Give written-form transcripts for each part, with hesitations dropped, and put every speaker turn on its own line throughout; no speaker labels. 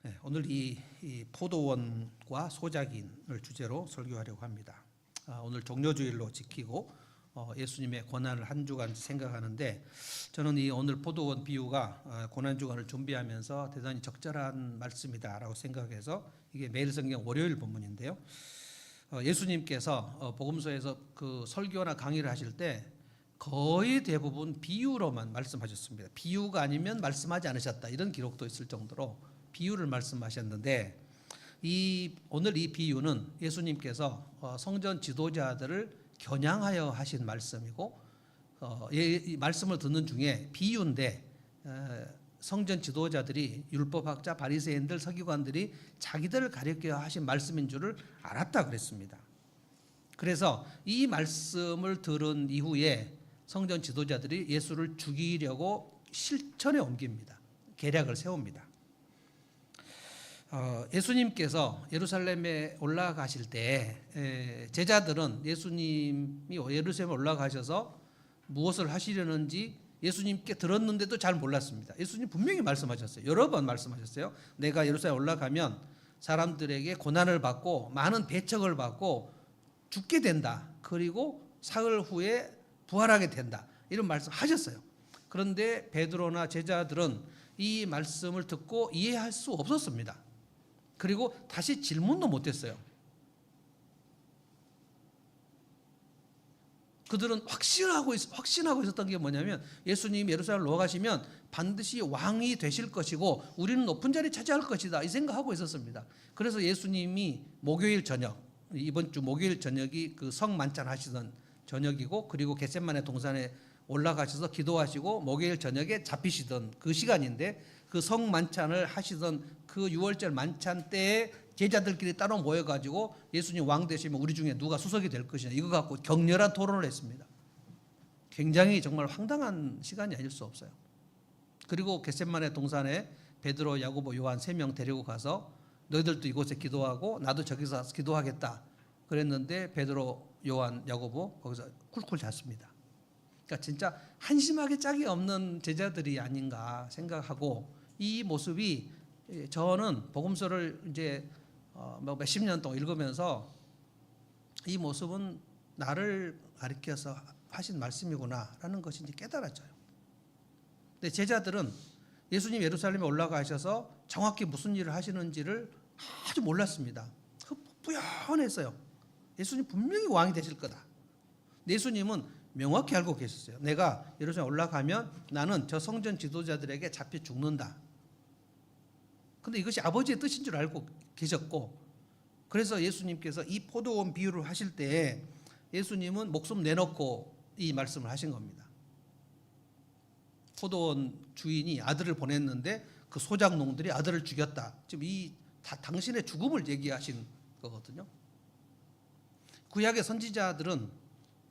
네, 오늘 이 포도원과 소작인을 주제로 설교하려고 합니다. 오늘 종료주일로 지키고 예수님의 고난을 한 주간 생각하는데, 저는 이 오늘 포도원 비유가 고난 주간을 준비하면서 대단히 적절한 말씀이다라고 생각해서 이게 매일 성경 월요일 본문인데요. 예수님께서 복음서에서 그 설교나 강의를 하실 때 거의 대부분 비유로만 말씀하셨습니다. 비유가 아니면 말씀하지 않으셨다, 이런 기록도 있을 정도로 비유를 말씀하셨는데, 오늘 이 비유는 예수님께서 성전 지도자들을 겨냥하여 하신 말씀이고, 이 말씀을 듣는 중에 비유인데 성전 지도자들이, 율법학자, 바리새인들, 서기관들이 자기들을 가리켜 하신 말씀인 줄을 알았다 그랬습니다. 그래서 이 말씀을 들은 이후에 성전 지도자들이 예수를 죽이려고 실천에 옮깁니다. 계략을 세웁니다. 예수님께서 예루살렘에 올라가실 때 제자들은 예수님이 예루살렘에 올라가셔서 무엇을 하시려는지 예수님께 들었는데도 잘 몰랐습니다. 예수님 분명히 말씀하셨어요. 여러 번 말씀하셨어요. 내가 예루살렘에 올라가면 사람들에게 고난을 받고 많은 배척을 받고 죽게 된다. 그리고 사흘 후에 부활하게 된다. 이런 말씀하셨어요. 그런데 베드로나 제자들은 이 말씀을 듣고 이해할 수 없었습니다. 그리고 다시 질문도 못했어요. 그들은 확신하고 있었던 게 뭐냐면, 예수님이 예루살렘을 올라가시면 반드시 왕이 되실 것이고 우리는 높은 자리 차지할 것이다, 이 생각하고 있었습니다. 그래서 예수님이 목요일 저녁, 이번 주 목요일 저녁이 그 성만찬 하시던 저녁이고, 그리고 겟세마네 동산에 올라가셔서 기도하시고 목요일 저녁에 잡히시던 그 시간인데, 그 성만찬을 하시던 그 6월절 만찬 때에 제자들끼리 따로 모여가지고 예수님 왕 되시면 우리 중에 누가 수석이 될 것이냐, 이거 갖고 격렬한 토론을 했습니다. 굉장히 정말 황당한 시간이 아닐 수 없어요. 그리고 겟세마네 동산에 베드로, 야고보, 요한 3명 데리고 가서 너희들도 이곳에 기도하고 나도 저기서 기도하겠다 그랬는데, 베드로, 요한, 야고보 거기서 쿨쿨 잤습니다. 그러니까 진짜 한심하게 짝이 없는 제자들이 아닌가 생각하고, 이 모습이, 저는 복음서를 이제 몇십 년 동안 읽으면서 이 모습은 나를 가리켜서 하신 말씀이구나라는 것이 이제 깨달아져요. 근데 제자들은 예수님 예루살렘에 올라가셔서 정확히 무슨 일을 하시는지를 아주 몰랐습니다. 뿌연했어요. 예수님 분명히 왕이 되실 거다. 예수님은 명확히 알고 계셨어요. 내가 예루살렘 올라가면 나는 저 성전 지도자들에게 잡혀 죽는다. 근데 이것이 아버지의 뜻인 줄 알고 계셨고, 그래서 예수님께서 이 포도원 비유를 하실 때 예수님은 목숨 내놓고 이 말씀을 하신 겁니다. 포도원 주인이 아들을 보냈는데 그 소작농들이 아들을 죽였다. 지금 다 당신의 죽음을 얘기하신 거거든요. 구약의 선지자들은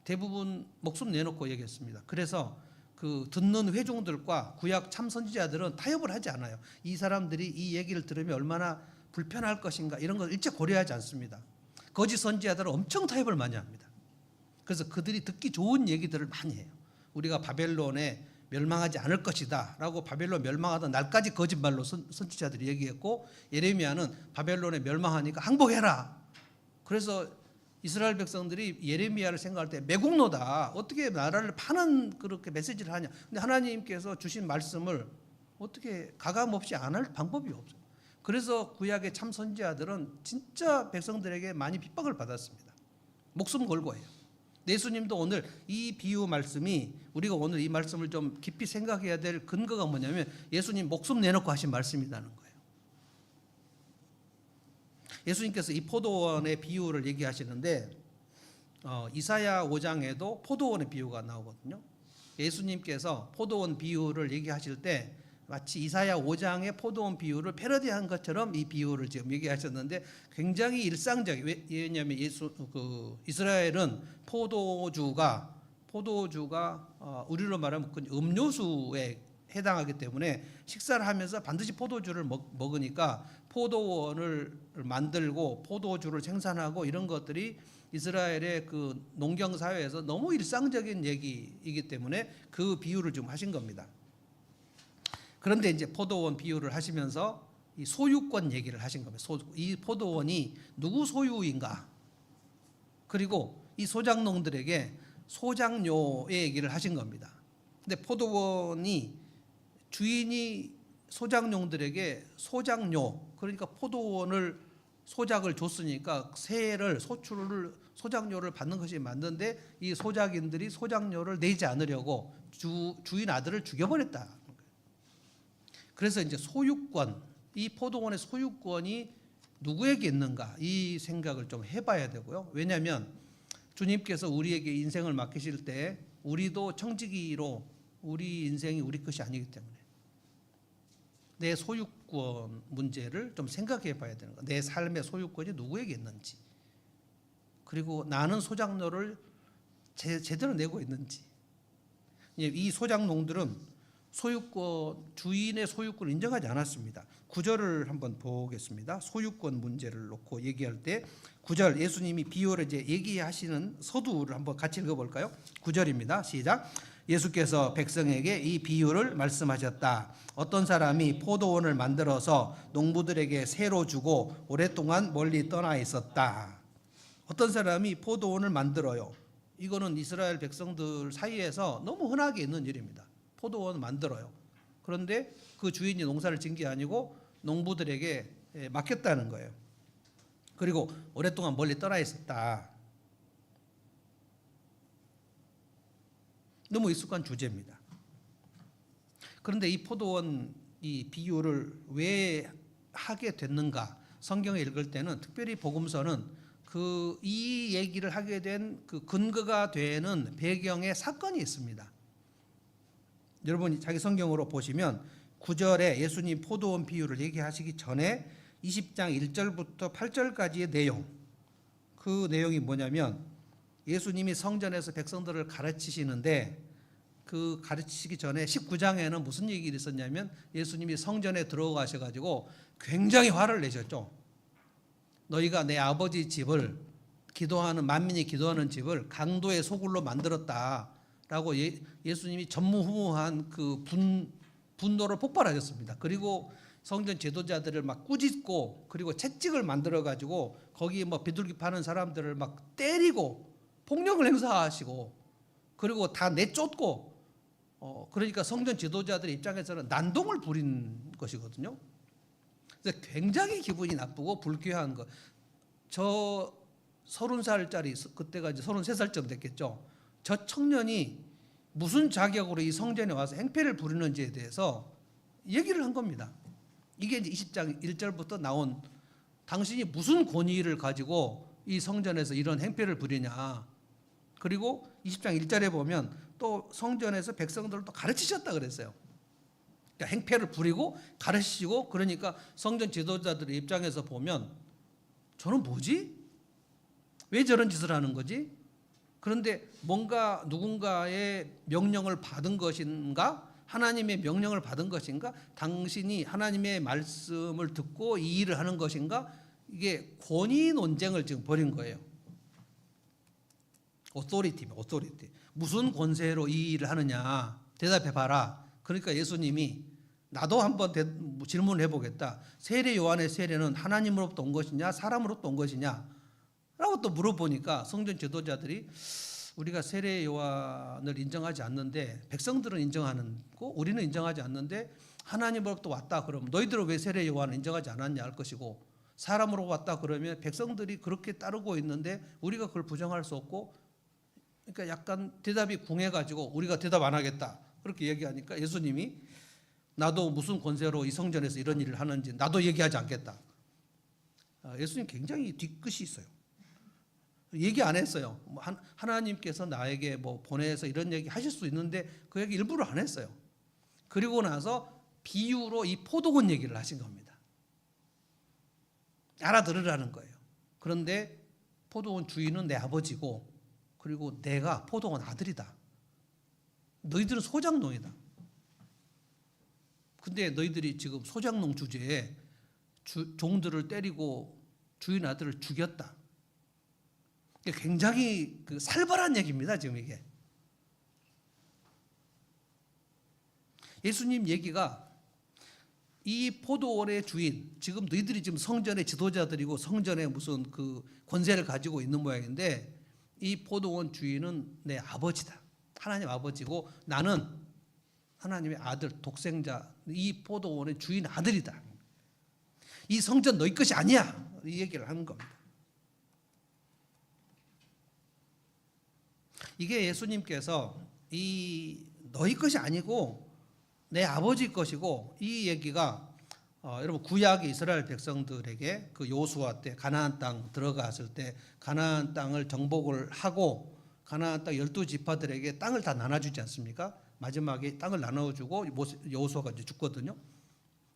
대부분 목숨 내놓고 얘기했습니다. 그래서 그 듣는 회중들과 구약 참 선지자들은 타협을 하지 않아요. 이 사람들이 이 얘기를 들으면 얼마나 불편할 것인가, 이런 걸 일체 고려하지 않습니다. 거짓 선지자들은 엄청 타협을 많이 합니다. 그래서 그들이 듣기 좋은 얘기들을 많이 해요. 우리가 바벨론에 멸망하지 않을 것이다 라고 바벨론 멸망하던 날까지 거짓말로 선지자들이 얘기했고, 예레미야는 바벨론에 멸망하니까 항복해라. 그래서 이스라엘 백성들이 예레미야를 생각할 때 매국노다, 어떻게 나라를 파는 그렇게 메시지를 하냐. 근데 하나님께서 주신 말씀을 어떻게 가감없이 안 할 방법이 없어요. 그래서 구약의 참 선지자들은 진짜 백성들에게 많이 핍박을 받았습니다. 목숨 걸고 해요. 예수님도 오늘 이 비유 말씀이, 우리가 오늘 이 말씀을 좀 깊이 생각해야 될 근거가 뭐냐면, 예수님 목숨 내놓고 하신 말씀이라는 거예요. 예수님께서 이 포도원의 비유를 얘기하시는데, 이사야 5장에도 포도원의 비유가 나오거든요. 예수님께서 포도원 비유를 얘기하실 때 마치 이사야 5장의 포도원 비유를 패러디한 것처럼 이 비유를 지금 얘기하셨는데, 굉장히 일상적이에요. 왜냐하면 이스라엘은 포도주가 우리로 말하면 음료수에 해당하기 때문에 식사를 하면서 반드시 포도주를 먹으니까 포도원을 만들고 포도주를 생산하고 이런 것들이 이스라엘의 그 농경 사회에서 너무 일상적인 얘기이기 때문에 그 비유를 좀 하신 겁니다. 그런데 이제 포도원 비유를 하시면서 이 소유권 얘기를 하신 겁니다. 이 포도원이 누구 소유인가? 그리고 이 소작농들에게 소작료의 얘기를 하신 겁니다. 근데 포도원이 주인이 소작농들에게 소작료, 그러니까 포도원을 소작을 줬으니까 소작료를 받는 것이 맞는데 이 소작인들이 소작료를 내지 않으려고 주인 아들을 죽여버렸다. 그래서 이제 소유권, 이 포도원의 소유권이 누구에게 있는가 이 생각을 좀 해봐야 되고요. 왜냐하면 주님께서 우리에게 인생을 맡기실 때 우리도 청지기로 우리 인생이 우리 것이 아니기 때문에 내 소유권 문제를 좀 생각해 봐야 되는 거예요. 내 삶의 소유권이 누구에게 있는지, 그리고 나는 소작료를 제대로 내고 있는지. 이 소작농들은 주인의 소유권을 인정하지 않았습니다. 9절을 한번 보겠습니다. 소유권 문제를 놓고 얘기할 때 9절 예수님이 비유를 이제 얘기하시는 서두를 한번 같이 읽어볼까요? 9절입니다. 시작. 예수께서 백성에게 이 비유를 말씀하셨다. 어떤 사람이 포도원을 만들어서 농부들에게 새로 주고 오랫동안 멀리 떠나 있었다. 어떤 사람이 포도원을 만들어요. 이거는 이스라엘 백성들 사이에서 너무 흔하게 있는 일입니다. 포도원 만들어요. 그런데 그 주인이 농사를 진 게 아니고 농부들에게 맡겼다는 거예요. 그리고 오랫동안 멀리 떠나 있었다. 너무 익숙한 주제입니다. 그런데 이 포도원 이 비유를 왜 하게 됐는가? 성경을 읽을 때는 특별히 복음서는 이 얘기를 하게 된 그 근거가 되는 배경의 사건이 있습니다. 여러분이 자기 성경으로 보시면 9절에 예수님 포도원 비유를 얘기하시기 전에 20장 1절부터 8절까지의 내용, 그 내용이 뭐냐면 예수님이 성전에서 백성들을 가르치시는데 그 가르치시기 전에 19장에는 무슨 얘기가 있었냐면 예수님이 성전에 들어가셔가지고 굉장히 화를 내셨죠. 너희가 내 아버지 집을 기도하는 만민이 기도하는 집을 강도의 소굴로 만들었다라고 예수님이 전무후무한 그 분노를 폭발하셨습니다. 그리고 성전 제도자들을 막 꾸짖고 그리고 채찍을 만들어 가지고 거기 뭐 비둘기 파는 사람들을 막 때리고 폭력을 행사하시고 그리고 다 내쫓고 그러니까 성전 지도자들 입장에서는 난동을 부린 것이거든요. 그래서 굉장히 기분이 나쁘고 불쾌한 것. 저 30살짜리 그때가 이제 33살쯤 됐겠죠. 저 청년이 무슨 자격으로 이 성전에 와서 행패를 부리는지에 대해서 얘기를 한 겁니다. 이게 이제 20장 1절부터 나온 당신이 무슨 권위를 가지고 이 성전에서 이런 행패를 부리냐. 그리고 20장 1절에 보면 또 성전에서 백성들을 또 가르치셨다 그랬어요. 그러니까 행패를 부리고 가르치시고 그러니까 성전 지도자들의 입장에서 보면 저는 뭐지? 왜 저런 짓을 하는 거지? 그런데 뭔가 누군가의 명령을 받은 것인가? 하나님의 명령을 받은 것인가? 당신이 하나님의 말씀을 듣고 이 일을 하는 것인가? 이게 권위 논쟁을 지금 벌인 거예요. 오토리티. 무슨 권세로 이 일을 하느냐? 대답해 봐라. 그러니까 예수님이 나도 한번 질문을 해보겠다. 세례 요한의 세례는 하나님으로부터 온 것이냐 사람으로부터 온 것이냐 라고 또 물어보니까 성전 지도자들이 우리가 세례 요한을 인정하지 않는데 백성들은 인정하고 우리는 인정하지 않는데 하나님으로부터 왔다 그러면 너희들은 왜 세례 요한을 인정하지 않았냐 할 것이고 사람으로 왔다 그러면 백성들이 그렇게 따르고 있는데 우리가 그걸 부정할 수 없고 그러니까 약간 대답이 궁해가지고 우리가 대답 안 하겠다 그렇게 얘기하니까 예수님이 나도 무슨 권세로 이 성전에서 이런 일을 하는지 나도 얘기하지 않겠다. 예수님 굉장히 뒤끝이 있어요. 얘기 안 했어요. 하나님께서 나에게 뭐 보내서 이런 얘기 하실 수 있는데 그 얘기 일부러 안 했어요. 그리고 나서 비유로 이 포도원 얘기를 하신 겁니다. 알아들으라는 거예요. 그런데 포도원 주인은 내 아버지고 그리고 내가 포도원 아들이다. 너희들은 소작농이다. 근데 너희들이 지금 소작농 주제에 종들을 때리고 주인 아들을 죽였다. 굉장히 살벌한 얘기입니다. 지금 이게 예수님 얘기가 이 포도원의 주인, 지금 너희들이 지금 성전의 지도자들이고 성전의 무슨 그 권세를 가지고 있는 모양인데, 이 포도원 주인은 내 아버지다. 하나님 아버지고 나는 하나님의 아들, 독생자, 이 포도원의 주인 아들이다. 이 성전 너희 것이 아니야. 이 얘기를 하는 겁니다. 이게 예수님께서 이 너희 것이 아니고 내 아버지 것이고, 이 얘기가 여러분 구약의 이스라엘 백성들에게 그 여호수아 때 가나안 땅 들어갔을 때 가나안 땅을 정복을 하고 가나안 땅 12지파들에게 땅을 다 나눠주지 않습니까? 마지막에 땅을 나눠주고 여호수아가 이제 죽거든요.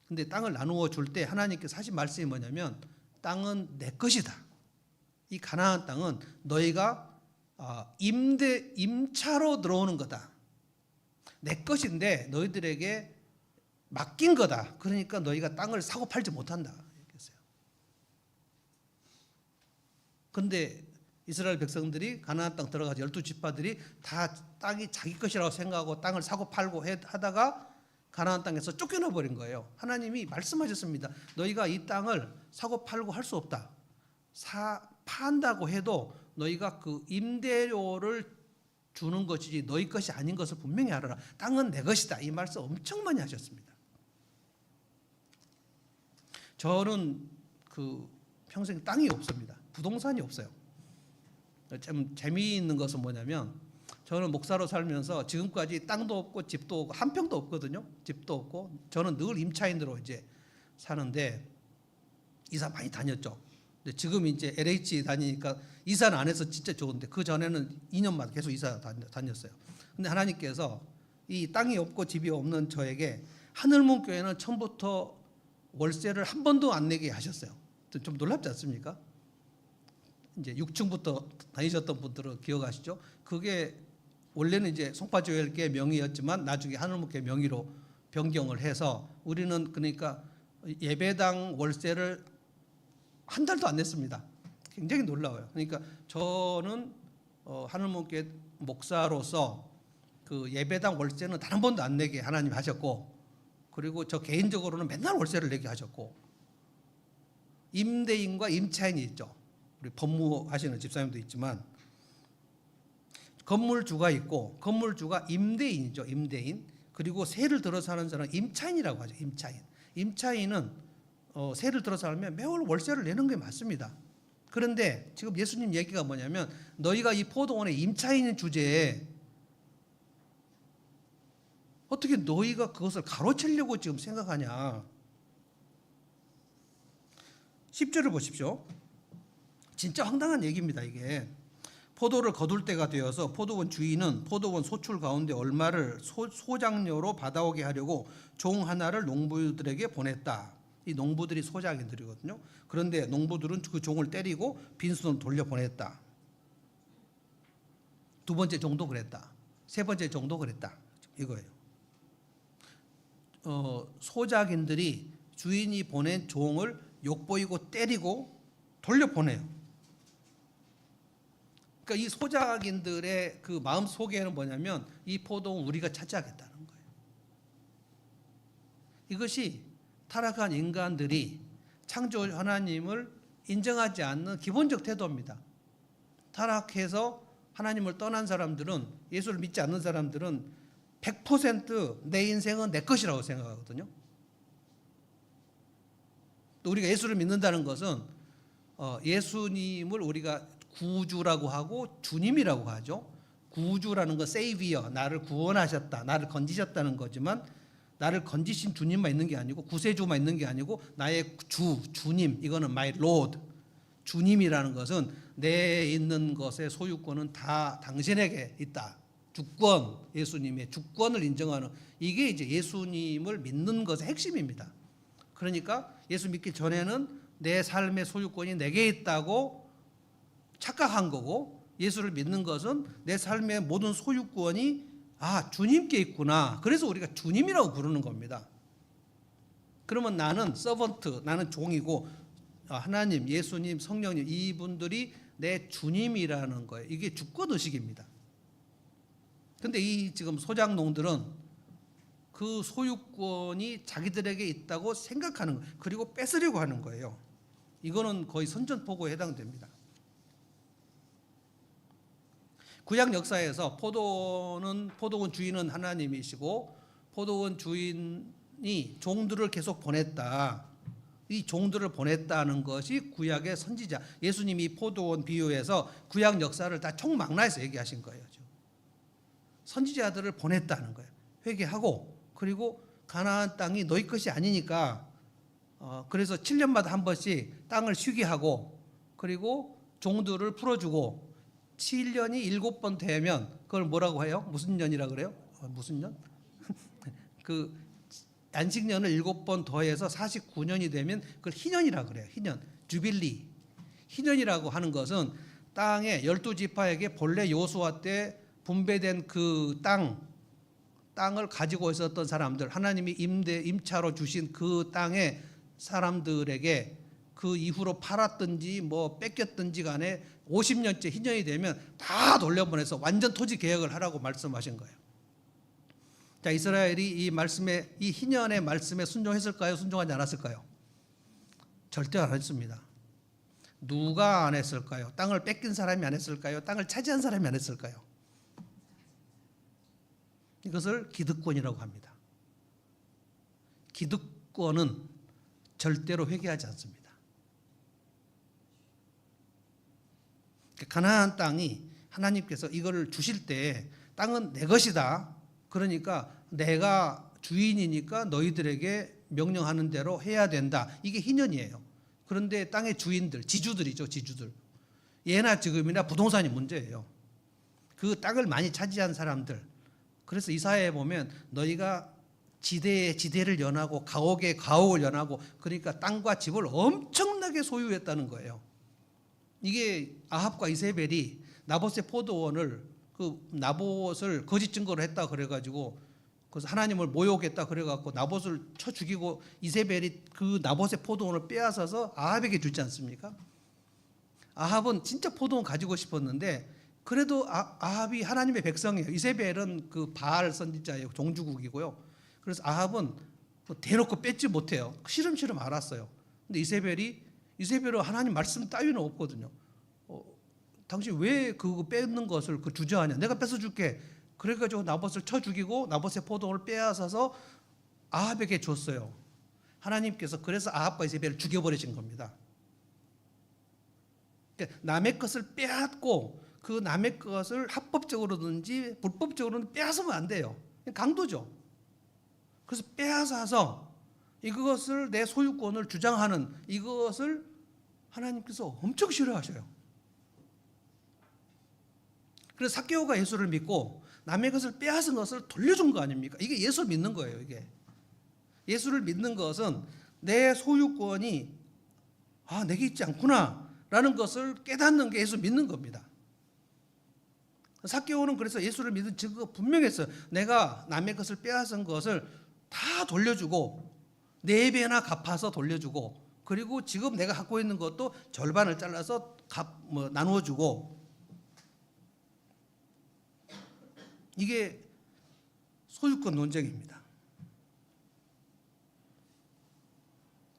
근데 땅을 나누어 줄 때 하나님께서 하신 말씀이 뭐냐면, 땅은 내 것이다. 이 가나안 땅은 너희가 임차로 들어오는 거다. 내 것인데 너희들에게 맡긴 거다. 그러니까 너희가 땅을 사고 팔지 못한다. 그런데 이스라엘 백성들이 가나안 땅 들어가서 12지파들이 다 땅이 자기 것이라고 생각하고 땅을 사고 팔고 하다가 가나안 땅에서 쫓겨나 버린 거예요. 하나님이 말씀하셨습니다. 너희가 이 땅을 사고 팔고 할 수 없다. 판다고 해도 너희가 그 임대료를 주는 것이지 너희 것이 아닌 것을 분명히 알아라. 땅은 내 것이다. 이 말씀 엄청 많이 하셨습니다. 저는 그 평생 땅이 없습니다. 부동산이 없어요. 참 재미있는 것은 뭐냐면, 저는 목사로 살면서 지금까지 땅도 없고 집도 없고 한 평도 없거든요. 집도 없고 저는 늘 임차인으로 이제 사는데 이사 많이 다녔죠. 근데 지금 이제 LH 다니니까 이사는 안 해서 진짜 좋은데, 그 전에는 2년마다 계속 이사 다녔어요. 근데 하나님께서 이 땅이 없고 집이 없는 저에게 하늘문 교회는 처음부터 월세를 한 번도 안 내게 하셨어요. 좀 놀랍지 않습니까? 이제 6층부터 다니셨던 분들은 기억하시죠? 그게 원래는 이제 송파교회 명의였지만 나중에 하늘문교회 명의로 변경을 해서 우리는 그러니까 예배당 월세를 한 달도 안 냈습니다. 굉장히 놀라워요. 그러니까 저는 하늘문교회 목사로서 그 예배당 월세는 단 한 번도 안 내게 하나님 하셨고, 그리고 저 개인적으로는 맨날 월세를 내게 하셨고, 임대인과 임차인이 있죠. 우리 법무하시는 집사님도 있지만 건물주가 있고, 건물주가 임대인이죠. 임대인. 그리고 세를 들어서 하는 사람은 임차인이라고 하죠. 임차인은 세를 들어서 하면 매월 월세를 내는 게 맞습니다. 그런데 지금 예수님 얘기가 뭐냐면, 너희가 이 포도원의 임차인 주제에 어떻게 너희가 그것을 가로채려고 지금 생각하냐. 10절을 보십시오. 진짜 황당한 얘기입니다. 이게 포도를 거둘 때가 되어서 포도원 주인은 포도원 소출 가운데 얼마를 소장료로 받아오게 하려고 종 하나를 농부들에게 보냈다. 이 농부들이 소작인들이거든요. 그런데 농부들은 그 종을 때리고 빈손으로 돌려보냈다. 두 번째 종도 그랬다. 세 번째 종도 그랬다. 이거예요. 소작인들이 주인이 보낸 종을 욕보이고 때리고 돌려보내요. 그러니까 이 소작인들의 그 마음 속에는 뭐냐면, 이 포도원 우리가 차지하겠다는 거예요. 이것이 타락한 인간들이 창조 하나님을 인정하지 않는 기본적 태도입니다. 타락해서 하나님을 떠난 사람들은, 예수를 믿지 않는 사람들은 100% 내 인생은 내 것이라고 생각하거든요. 또 우리가 예수를 믿는다는 것은 예수님을 우리가 구주라고 하고 주님이라고 하죠. 구주라는 건 세이비어, 나를 구원하셨다, 나를 건지셨다는 거지만, 나를 건지신 주님만 있는 게 아니고 구세주만 있는 게 아니고 나의 주님, 이거는 my Lord. 주님이라는 것은 내 있는 것의 소유권은 다 당신에게 있다. 주권, 예수님의 주권을 인정하는, 이게 이제 예수님을 믿는 것의 핵심입니다. 그러니까 예수 믿기 전에는 내 삶의 소유권이 내게 있다고 착각한 거고, 예수를 믿는 것은 내 삶의 모든 소유권이 주님께 있구나. 그래서 우리가 주님이라고 부르는 겁니다. 그러면 나는 서번트, 나는 종이고, 하나님, 예수님, 성령님, 이분들이 내 주님이라는 거예요. 이게 주권의식입니다. 근데 이 지금 소작농들은 그 소유권이 자기들에게 있다고 생각하는 거예요. 그리고 뺏으려고 하는 거예요. 이거는 거의 선전포고에 해당됩니다. 구약 역사에서 포도원 주인은 하나님이시고 포도원 주인이 종들을 계속 보냈다. 이 종들을 보냈다는 것이 구약의 선지자 예수님이 포도원 비유에서 구약 역사를 다 총망라해서 얘기하신 거예요. 선지자들을 보냈다는 거예요. 회개하고 그리고 가나안 땅이 너희 것이 아니니까 그래서 7년마다 한 번씩 땅을 쉬게 하고 그리고 종들을 풀어주고 7년이 7번 되면 그걸 뭐라고 해요? 무슨 년이라 그래요? 무슨 년? 그 안식년을 7번 더해서 49년이 되면 그걸 희년이라 그래요. 희년, 주빌리. 희년이라고 하는 것은 땅의 12지파에게 본래 여호수아 때 분배된 그 땅을 가지고 있었던 사람들, 하나님이 임차로 주신 그 땅의 사람들에게 그 이후로 팔았든지 뭐 뺏겼든지 간에 50년째 희년이 되면 다 돌려보내서 완전 토지 개혁을 하라고 말씀하신 거예요. 자, 이스라엘이 이 희년의 말씀에 순종했을까요? 순종하지 않았을까요? 절대 안 했습니다. 누가 안 했을까요? 땅을 뺏긴 사람이 안 했을까요? 땅을 차지한 사람이 안 했을까요? 이것을 기득권이라고 합니다. 기득권은 절대로 회개하지 않습니다. 가나안 땅이 하나님께서 이거를 주실 때 땅은 내 것이다. 그러니까 내가 주인이니까 너희들에게 명령하는 대로 해야 된다. 이게 희년이에요. 그런데 땅의 주인들, 지주들이죠. 지주들. 예나 지금이나 부동산이 문제예요. 그 땅을 많이 차지한 사람들. 그래서 이사야에 보면 너희가 지대에 지대를 연하고 가옥에 가옥을 연하고 그러니까 땅과 집을 엄청나게 소유했다는 거예요. 이게 아합과 이세벨이 나봇의 포도원을 그 나봇을 거짓 증거를 했다 그래가지고 그래서 하나님을 모욕했다 그래갖고 나봇을 쳐 죽이고 이세벨이 그 나봇의 포도원을 빼앗아서 아합에게 주지 않습니까? 아합은 진짜 포도원 가지고 싶었는데 그래도 아합이 하나님의 백성이에요. 이세벨은 그 바알 선지자예요. 종주국이고요. 그래서 아합은 대놓고 뺏지 못해요. 시름시름 알았어요. 근데 이세벨은 하나님 말씀 따위는 없거든요. 당신 왜 그거 뺏는 것을 주저하냐? 내가 뺏어줄게. 그래가지고 나봇을 쳐 죽이고 나봇의 포도원을 빼앗아서 아합에게 줬어요. 하나님께서 그래서 아합과 이세벨을 죽여버리신 겁니다. 그러니까 남의 것을 빼앗고 그 남의 것을 합법적으로든지 불법적으로는 빼앗으면 안 돼요. 강도죠. 그래서 빼앗아서 이것을 내 소유권을 주장하는 이것을 하나님께서 엄청 싫어하셔요. 그래서 삭개오가 예수를 믿고 남의 것을 빼앗은 것을 돌려준 거 아닙니까? 이게 예수를 믿는 거예요. 이게 예수를 믿는 것은 내 소유권이 내게 있지 않구나라는 것을 깨닫는 게 예수 믿는 겁니다. 삭개오는 그래서 예수를 믿은 증거가 분명했어요. 내가 남의 것을 빼앗은 것을 다 돌려주고 4배나 갚아서 돌려주고 그리고 지금 내가 갖고 있는 것도 절반을 잘라서 나누어주고 이게 소유권 논쟁입니다.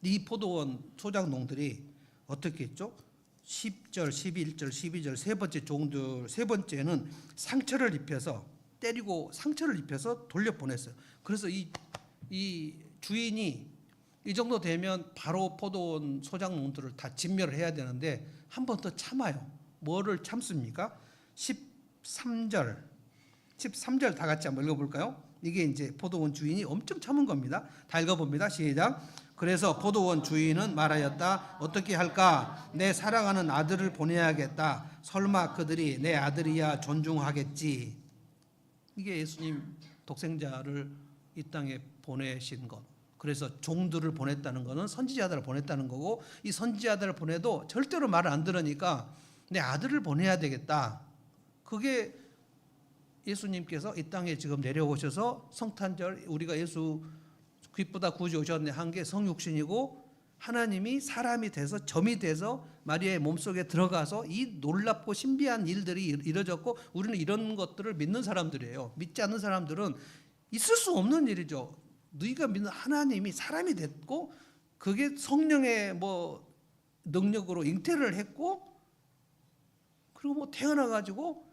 이 포도원 소작농들이 어떻게 했죠? 10절, 11절, 12절 세 번째 종들 세 번째는 상처를 입혀서 때리고 상처를 입혀서 돌려보냈어요. 그래서 이 주인이 이 정도 되면 바로 포도원 소작농들을 다 진멸을 해야 되는데 한 번 더 참아요. 뭐를 참습니까? 13절 다 같이 한번 읽어볼까요? 이게 이제 포도원 주인이 엄청 참은 겁니다. 다 읽어봅니다. 시작. 그래서 포도원 주인은 말하였다. 어떻게 할까? 내 사랑하는 아들을 보내야겠다. 설마 그들이 내 아들이야 존중하겠지. 이게 예수님 독생자를 이 땅에 보내신 것. 그래서 종들을 보냈다는 것은 선지자들을 보냈다는 거고 이 선지자들을 보내도 절대로 말을 안 들으니까 내 아들을 보내야 되겠다. 그게 예수님께서 이 땅에 지금 내려오셔서 성탄절 우리가 예수 기쁘다 구주 오셨네 한 게 성육신이고 하나님이 사람이 돼서 점이 돼서 마리아의 몸속에 들어가서 이 놀랍고 신비한 일들이 이루어졌고 우리는 이런 것들을 믿는 사람들이에요. 믿지 않는 사람들은 있을 수 없는 일이죠. 너희가 믿는 하나님이 사람이 됐고 그게 성령의 뭐 능력으로 잉태를 했고 그리고 뭐 태어나 가지고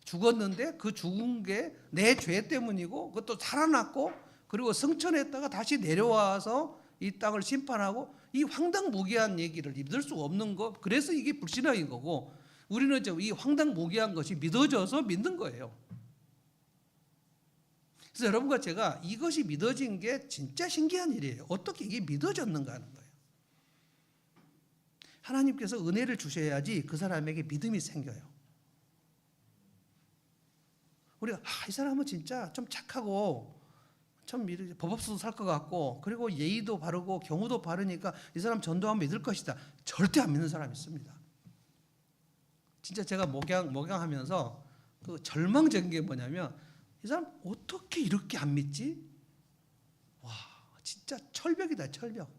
죽었는데 그 죽은 게 내 죄 때문이고 그것도 살아났고 그리고 성천했다가 다시 내려와서 이 땅을 심판하고 이 황당무계한 얘기를 믿을 수 없는 거. 그래서 이게 불신앙인 거고 우리는 이 황당무계한 것이 믿어져서 믿는 거예요. 그래서 여러분과 제가 이것이 믿어진 게 진짜 신기한 일이에요. 어떻게 이게 믿어졌는가 하는 거예요. 하나님께서 은혜를 주셔야지 그 사람에게 믿음이 생겨요. 우리가 이 사람은 진짜 좀 착하고 참 법 없어도 살 것 같고 그리고 예의도 바르고 경우도 바르니까 이 사람 전도하면 믿을 것이다. 절대 안 믿는 사람이 있습니다. 진짜 제가 목양하면서 그 절망적인 게 뭐냐면 이 사람 어떻게 이렇게 안 믿지? 와, 진짜 철벽이다, 철벽.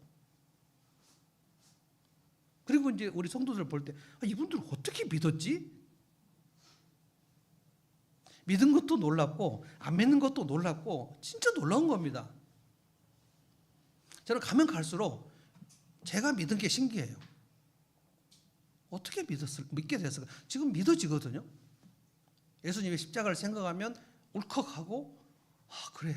그리고 이제 우리 성도들 볼 때 이분들 어떻게 믿었지? 믿은 것도 놀랍고 안 믿는 것도 놀랍고 진짜 놀라운 겁니다. 저는 가면 갈수록 제가 믿은 게 신기해요. 어떻게 믿게 됐을까? 지금 믿어지거든요. 예수님의 십자가를 생각하면 울컥하고 그래.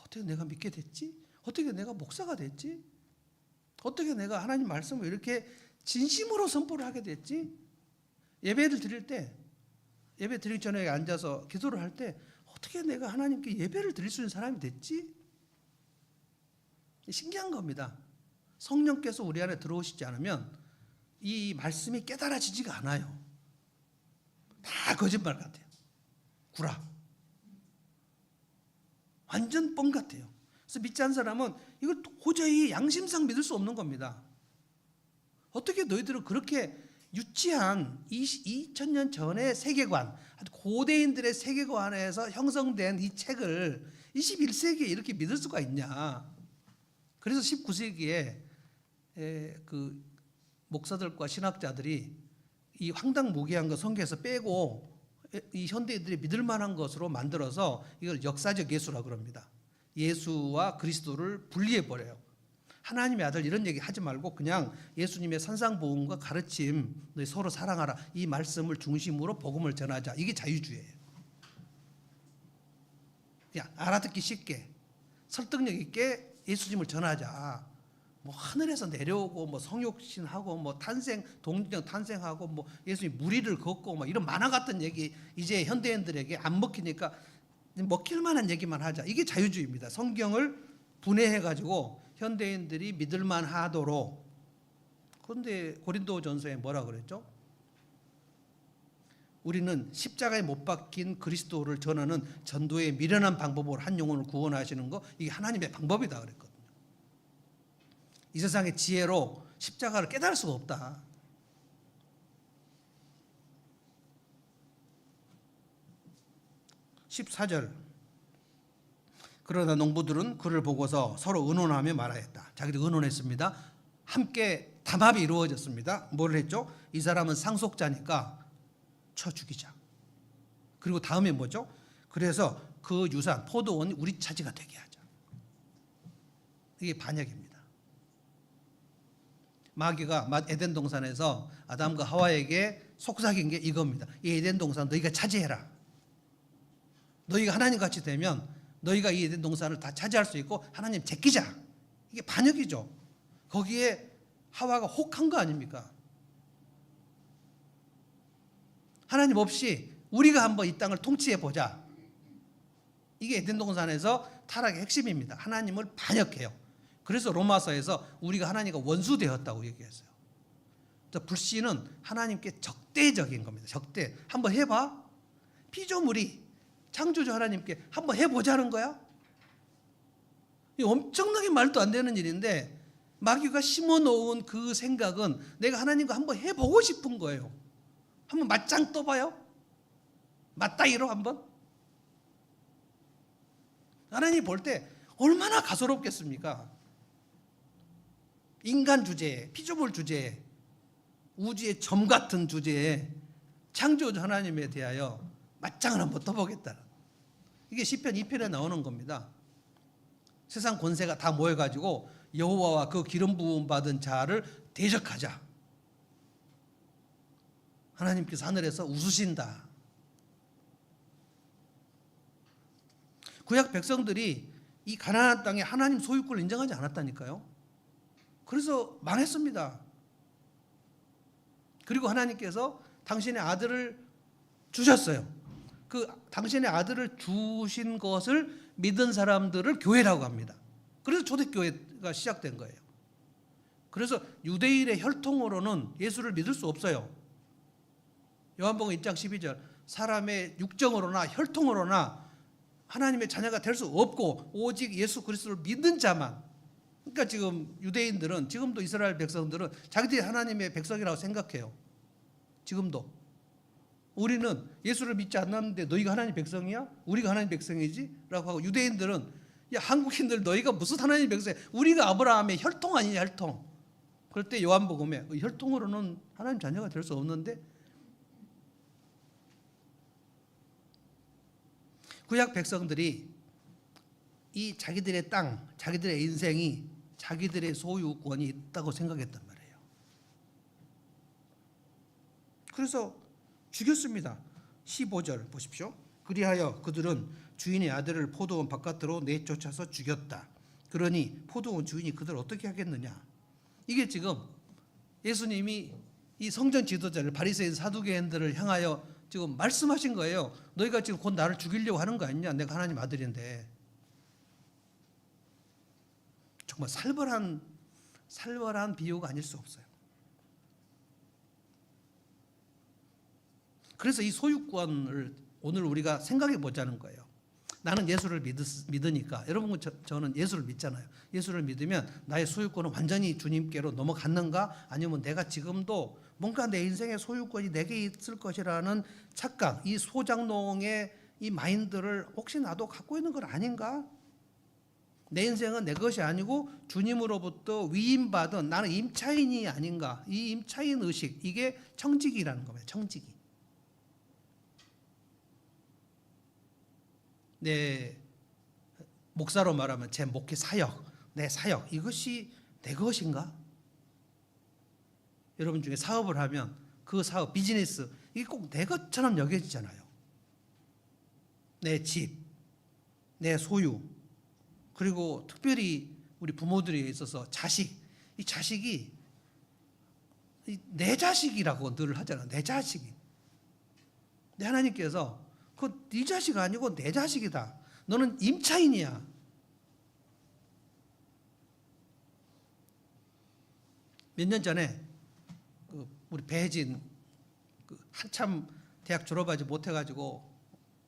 어떻게 내가 믿게 됐지? 어떻게 내가 목사가 됐지? 어떻게 내가 하나님 말씀을 이렇게 진심으로 선포를 하게 됐지? 예배를 드릴 때 예배 드리기 전에 앉아서 기도를 할 때 어떻게 내가 하나님께 예배를 드릴 수 있는 사람이 됐지? 신기한 겁니다. 성령께서 우리 안에 들어오시지 않으면 이 말씀이 깨달아지지가 않아요. 다 거짓말 같아요. 구라. 완전 뻥 같아요. 그래서 믿지 않는 사람은 이걸 도저히 양심상 믿을 수 없는 겁니다. 어떻게 너희들은 그렇게 유치한 2000년 전의 세계관, 고대인들의 세계관에서 형성된 이 책을 21세기에 이렇게 믿을 수가 있냐. 그래서 19세기에 그 목사들과 신학자들이 이 황당무계한 거 성경에서 빼고 이 현대인들이 믿을 만한 것으로 만들어서 이걸 역사적 예수라고 그럽니다. 예수와 그리스도를 분리해 버려요. 하나님의 아들 이런 얘기 하지 말고 그냥 예수님의 산상보험과 가르침, 너희 서로 사랑하라 이 말씀을 중심으로 복음을 전하자. 이게 자유주의예요. 그냥 알아듣기 쉽게 설득력 있게 예수님을 전하자. 뭐 하늘에서 내려오고 뭐 성육신하고 뭐 탄생 동정 탄생하고 뭐 예수님 무리를 걷고 뭐 이런 만화 같은 얘기 이제 현대인들에게 안 먹히니까 먹힐 만한 얘기만 하자. 이게 자유주의입니다. 성경을 분해해 가지고 현대인들이 믿을만 하도록. 그런데 고린도전서에 뭐라 그랬죠? 우리는 십자가에 못 박힌 그리스도를 전하는 전도의 미련한 방법으로 한 영혼을 구원하시는 거 이게 하나님의 방법이다 그랬거든요. 이 세상의 지혜로 십자가를 깨달을 수가 없다. (14절) 그러나 농부들은 그를 보고서 서로 의논하며 말하였다. 자기들 의논했습니다. 함께 담합이 이루어졌습니다. 뭘 했죠? 이 사람은 상속자니까 쳐 죽이자. 그리고 다음에 뭐죠? 그래서 그 유산 포도원이 우리 차지가 되게 하자. 이게 반역입니다. 마귀가 에덴 동산에서 아담과 하와에게 속삭인 게 이겁니다. 이 에덴 동산 너희가 차지해라. 너희가 하나님 같이 되면 너희가 이 에덴 동산을 다 차지할 수 있고 하나님 제끼자. 이게 반역이죠. 거기에 하와가 혹한 거 아닙니까? 하나님 없이 우리가 한번 이 땅을 통치해 보자. 이게 에덴 동산에서 타락의 핵심입니다. 하나님을 반역해요. 그래서 로마서에서 우리가 하나님과 원수 되었다고 얘기했어요. 불신은 하나님께 적대적인 겁니다. 적대. 한번 해봐. 피조물이 창조주 하나님께 한번 해보자는 거야? 이 엄청나게 말도 안 되는 일인데 마귀가 심어놓은 그 생각은 내가 하나님과 한번 해보고 싶은 거예요. 한번 맞짱 떠봐요. 맞다이로 한번. 하나님 볼 때 얼마나 가소롭겠습니까? 인간 주제에, 피조물 주제에, 우주의 점 같은 주제에 창조주 하나님에 대하여 맞짱을 한번 떠보겠다. 이게 시편 2편에 나오는 겁니다. 세상 권세가 다 모여가지고 여호와와 그 기름 부음 받은 자를 대적하자. 하나님께서 하늘에서 웃으신다. 구약 백성들이 이 가나안 땅에 하나님 소유권을 인정하지 않았다니까요. 그래서 망했습니다. 그리고 하나님께서 당신의 아들을 주셨어요. 그 당신의 아들을 주신 것을 믿은 사람들을 교회라고 합니다. 그래서 초대교회가 시작된 거예요. 그래서 유대인의 혈통으로는 예수를 믿을 수 없어요. 요한복음 1장 12절 사람의 육정으로나 혈통으로나 하나님의 자녀가 될 수 없고 오직 예수 그리스도를 믿는 자만. 그러니까 지금 유대인들은 지금도 이스라엘 백성들은 자기들이 하나님의 백성이라고 생각해요. 지금도. 우리는 예수를 믿지 않았는데 너희가 하나님 백성이야? 우리가 하나님 백성이지? 라고 하고 유대인들은 야 한국인들 너희가 무슨 하나님 백성이야? 우리가 아브라함의 혈통 아니냐 혈통. 그럴 때 요한복음에 혈통으로는 하나님 자녀가 될 수 없는데 구약 백성들이 이 자기들의 땅, 자기들의 인생이 자기들의 소유권이 있다고 생각했단 말이에요. 그래서 죽였습니다. 15절 보십시오. 그리하여 그들은 주인의 아들을 포도원 바깥으로 내쫓아서 죽였다. 그러니 포도원 주인이 그들을 어떻게 하겠느냐. 이게 지금 예수님이 이 성전 지도자를 바리새인 사두개인들을 향하여 지금 말씀하신 거예요. 너희가 지금 곧 나를 죽이려고 하는 거 아니냐. 내가 하나님 아들인데. 정말 살벌한 비유가 아닐 수 없어요. 그래서 이 소유권을 오늘 우리가 생각해 보자는 거예요. 나는 예수를 믿으니까 여러분 저는 예수를 믿잖아요. 예수를 믿으면 나의 소유권은 완전히 주님께로 넘어갔는가 아니면 내가 지금도 뭔가 내 인생의 소유권이 내게 있을 것이라는 착각, 이 소장농의 이 마인드를 혹시 나도 갖고 있는 건 아닌가? 내 인생은 내 것이 아니고 주님으로부터 위임받은 나는 임차인이 아닌가? 이 임차인 의식, 이게 청지기라는 겁니다. 청지기. 내 목사로 말하면 제 목회 사역, 내 사역 이것이 내 것인가? 여러분 중에 사업을 하면 그 사업, 비즈니스 이게 꼭 내 것처럼 여겨지잖아요. 내 집, 내 소유, 그리고 특별히 우리 부모들에 있어서 자식, 이 자식이 내 자식이라고 늘 하잖아요. 내 자식이. 근데 하나님께서 그거 네 자식 아니고 내 자식이다. 너는 임차인이야. 몇 년 전에 우리 배혜진 한참 대학 졸업하지 못해가지고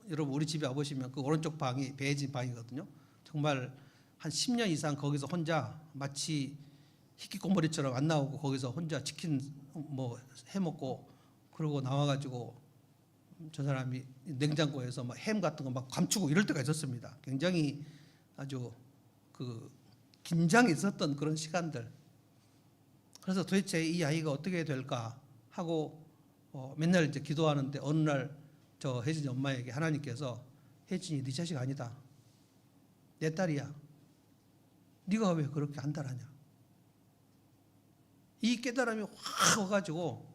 여러분 우리 집에 와보시면 그 오른쪽 방이 배혜진 방이거든요. 정말 한 10년 이상 거기서 혼자 마치 히키코모리처럼 안 나오고 거기서 혼자 치킨 뭐 해먹고 그러고 나와가지고 저 사람이 냉장고에서 막 햄 같은 거 막 감추고 이럴 때가 있었습니다. 굉장히 아주 그 긴장이 있었던 그런 시간들. 그래서 도대체 이 아이가 어떻게 될까 하고 맨날 이제 기도하는데 어느 날 저 혜진이 엄마에게 하나님께서 혜진이 네 자식 아니다. 내 딸이야. 네가 왜 그렇게 안달하냐. 이 깨달음이 확 와가지고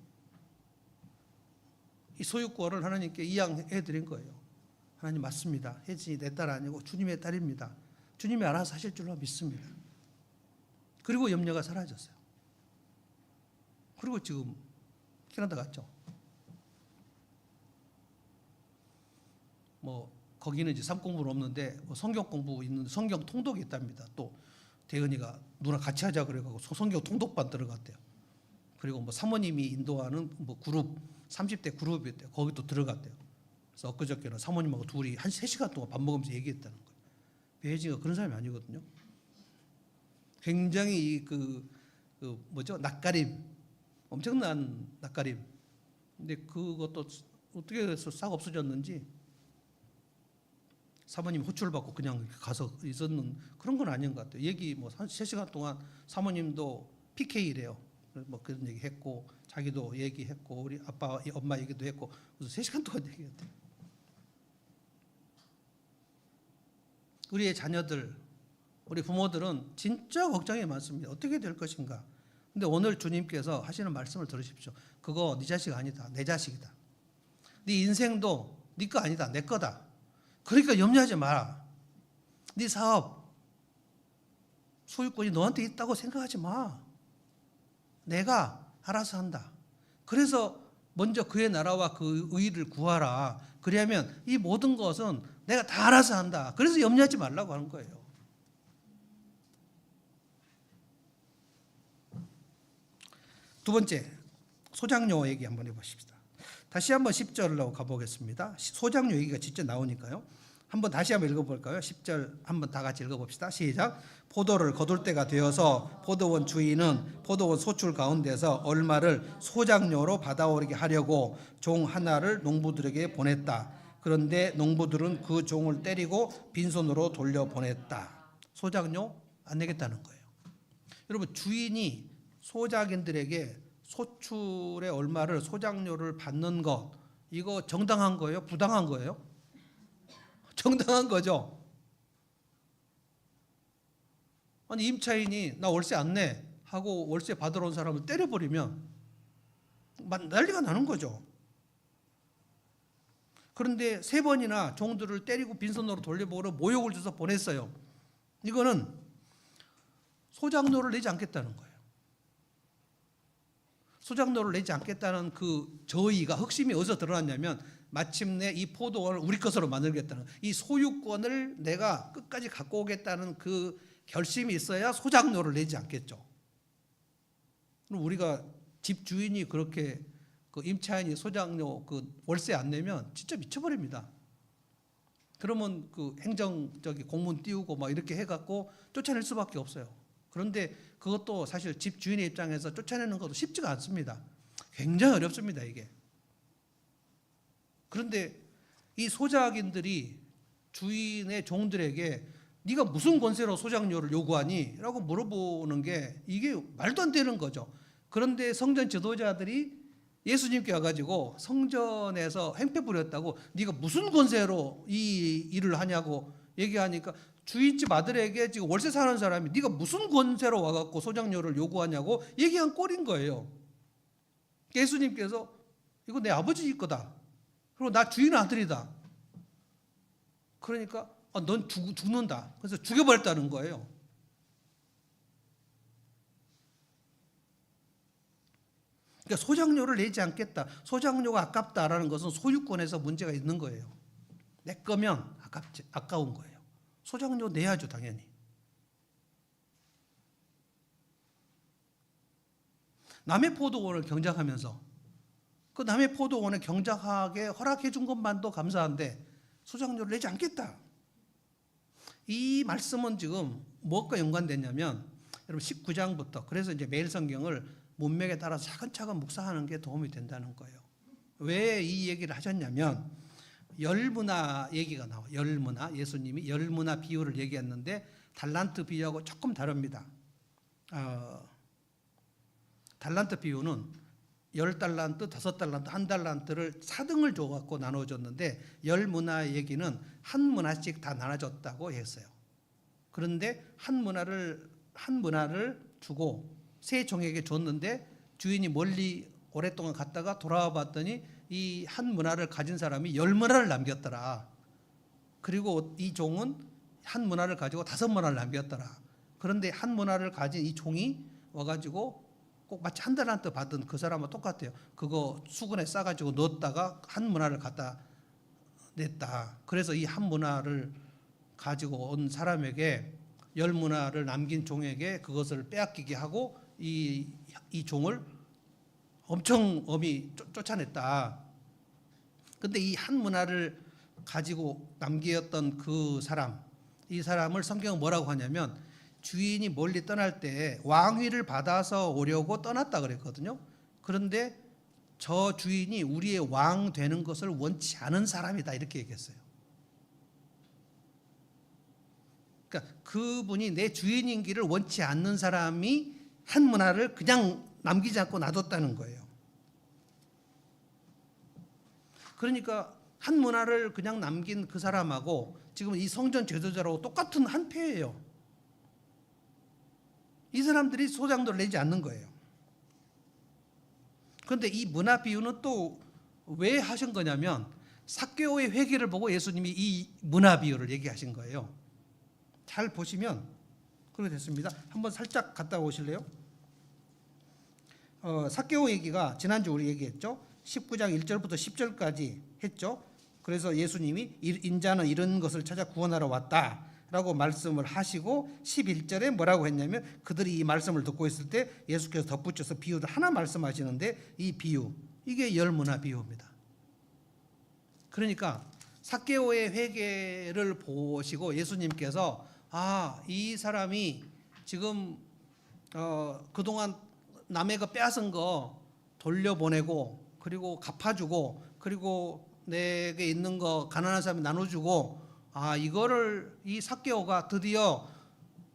이 소유권을 하나님께 이양해 드린 거예요. 하나님 맞습니다. 혜진이 내 딸 아니고 주님의 딸입니다. 주님이 알아서 하실 줄로 믿습니다. 그리고 염려가 사라졌어요. 그리고 지금 캐나다 갔죠. 뭐 거기는 이제 삶 공부는 없는데 성경 공부 있는 성경 통독이 있답니다. 또 대은이가 누나 같이 하자 그래가지고 성경 통독반 들어갔대요. 그리고 뭐 사모님이 인도하는 뭐 그룹 30대 그룹이 있대요. 거기 또 들어갔대요. 그래서 엊그저께는 사모님하고 둘이 한 3시간 동안 밥 먹으면서 얘기했다는 거예요. 배혜진이가 그런 사람이 아니거든요. 굉장히 그 뭐죠? 낯가림, 엄청난 낯가림. 근데 그것도 어떻게 해서 싹 없어졌는지 사모님 호출을 받고 그냥 가서 있었는 그런 건 아닌 것 같아요. 얘기 뭐 한 3시간 동안 사모님도 PK래요. 뭐 그런 얘기 했고 자기도 얘기했고 우리 아빠 엄마 얘기도 했고 그래서 3시간 동안 얘기했대요. 우리의 자녀들, 우리 부모들은 진짜 걱정이 많습니다. 어떻게 될 것인가. 근데 오늘 주님께서 하시는 말씀을 들으십시오. 그거 네 자식 아니다. 내 자식이다. 네 인생도 네 거 아니다. 내 거다. 그러니까 염려하지 마라. 네 사업, 소유권이 너한테 있다고 생각하지 마. 내가 알아서 한다. 그래서 먼저 그의 나라와 그 의를 구하라. 그러면 이 모든 것은 내가 다 알아서 한다. 그래서 염려하지 말라고 하는 거예요. 두 번째, 소장료 얘기 한번 해보십시다. 다시 한번 10절로 가보겠습니다. 소장료 얘기가 직접 나오니까요. 한번 다시 한번 읽어볼까요? 10절 한번 다 같이 읽어봅시다. 시작. 포도를 거둘 때가 되어서 포도원 주인은 포도원 소출 가운데서 얼마를 소장료로 받아오게 하려고 종 하나를 농부들에게 보냈다. 그런데 농부들은 그 종을 때리고 빈손으로 돌려보냈다. 소장료 안 내겠다는 거예요. 여러분, 주인이 소작인들에게 소출의 얼마를 소장료를 받는 것, 이거 정당한 거예요? 부당한 거예요? 정당한 거죠. 아니, 임차인이 나 월세 안 내 하고 월세 받으러 온 사람을 때려버리면 난리가 나는 거죠. 그런데 3번이나 종들을 때리고 빈손으로 돌려보러 모욕을 줘서 보냈어요. 이거는 소장료를 내지 않겠다는 거예요. 소장료를 내지 않겠다는 그 저의가, 흑심이 어디서 드러났냐면 마침내 이 포도원을 우리 것으로 만들겠다는, 이 소유권을 내가 끝까지 갖고 오겠다는 그 결심이 있어야 소장료를 내지 않겠죠. 그럼 우리가 집 주인이 그렇게 그 임차인이 소장료 그 월세 안 내면 진짜 미쳐버립니다. 그러면 그 행정적인 공문 띄우고 막 이렇게 해갖고 쫓아낼 수밖에 없어요. 그런데 그것도 사실 집 주인의 입장에서 쫓아내는 것도 쉽지가 않습니다. 굉장히 어렵습니다, 이게. 그런데 이 소작인들이 주인의 종들에게 네가 무슨 권세로 소장료를 요구하니? 라고 물어보는 게 이게 말도 안 되는 거죠. 그런데 성전 지도자들이 예수님께 와가지고 성전에서 행패 부렸다고 네가 무슨 권세로 이 일을 하냐고 얘기하니까 주인집 아들에게 지금 월세 사는 사람이 네가 무슨 권세로 와갖고 소장료를 요구하냐고 얘기한 꼴인 거예요. 예수님께서 이거 내 아버지 집 거다. 그리고 나 주인 아들이다. 그러니까 넌 죽는다. 그래서 죽여버렸다는 거예요. 그러니까 소장료를 내지 않겠다. 소장료가 아깝다라는 것은 소유권에서 문제가 있는 거예요. 내 거면 아까운 거예요. 소장료 내야죠, 당연히. 남의 포도원을 경작하면서 그 남의 포도원을 경작하게 허락해 준 것만도 감사한데 소장료를 내지 않겠다. 이 말씀은 지금 무엇과 연관됐냐면 여러분 19장부터, 그래서 이제 매일 성경을 문맥에 따라서 차근차근 묵상하는 게 도움이 된다는 거예요. 왜 이 얘기를 하셨냐면 열문화 얘기가 나와요. 열문화, 예수님이 열문화 비유를 얘기했는데 달란트 비유하고 조금 다릅니다. 달란트 비유는 10달란트, 5달란트, 1달란트를 4등을 줘갖고 나눠줬는데 열문화 얘기는 한 문화씩 다 나눠줬다고 했어요. 그런데 한 문화를 주고 세 종에게 줬는데 주인이 멀리 오랫동안 갔다가 돌아와 봤더니 이 한 문화를 가진 사람이 10문화를 남겼더라. 그리고 이 종은 한 문화를 가지고 5문화를 남겼더라. 그런데 한 문화를 가진 이 종이 와가지고 꼭 마치 1달란트 받은 그 사람과 똑같아요. 그거 수건에 싸가지고 넣었다가 한 문화를 갖다 냈다. 그래서 이 한 문화를 가지고 온 사람에게 10문화를 남긴 종에게 그것을 빼앗기게 하고 이 종을 엄청 엄히 쫓아냈다. 근데 이 한 문화를 가지고 남겼던 그 사람, 이 사람을 성경은 뭐라고 하냐면 주인이 멀리 떠날 때 왕위를 받아서 오려고 떠났다 그랬거든요. 그런데 저 주인이 우리의 왕 되는 것을 원치 않은 사람이다 이렇게 얘기했어요. 그러니까 그분이 내 주인인기를 원치 않는 사람이 한 문화를 그냥 남기지 않고 놔뒀다는 거예요. 그러니까 한 문화를 그냥 남긴 그 사람하고 지금 이 성전 제도자라고 똑같은 한패예요. 이 사람들이 소장도를 내지 않는 거예요. 그런데 이 문화 비유는 또 왜 하신 거냐면 삭개오의 회개를 보고 예수님이 이 문화 비유를 얘기하신 거예요. 잘 보시면 그렇게 됐습니다. 한번 살짝 갔다 오실래요? 삭개오 얘기가 지난주 우리 얘기했죠. 19장 1절부터 10절까지 했죠. 그래서 예수님이 인자는 이런 것을 찾아 구원하러 왔다라고 말씀을 하시고 11절에 뭐라고 했냐면 그들이 이 말씀을 듣고 있을 때 예수께서 덧붙여서 비유를 하나 말씀하시는데 이 비유, 이게 열문화 비유입니다. 그러니까 삭개오의 회개를 보시고 예수님께서 이 사람이 지금 그동안 남의 거 빼앗은 거 돌려보내고 그리고 갚아주고 그리고 내게 있는 거 가난한 사람이 나눠주고 이거를 이 삭개오가 드디어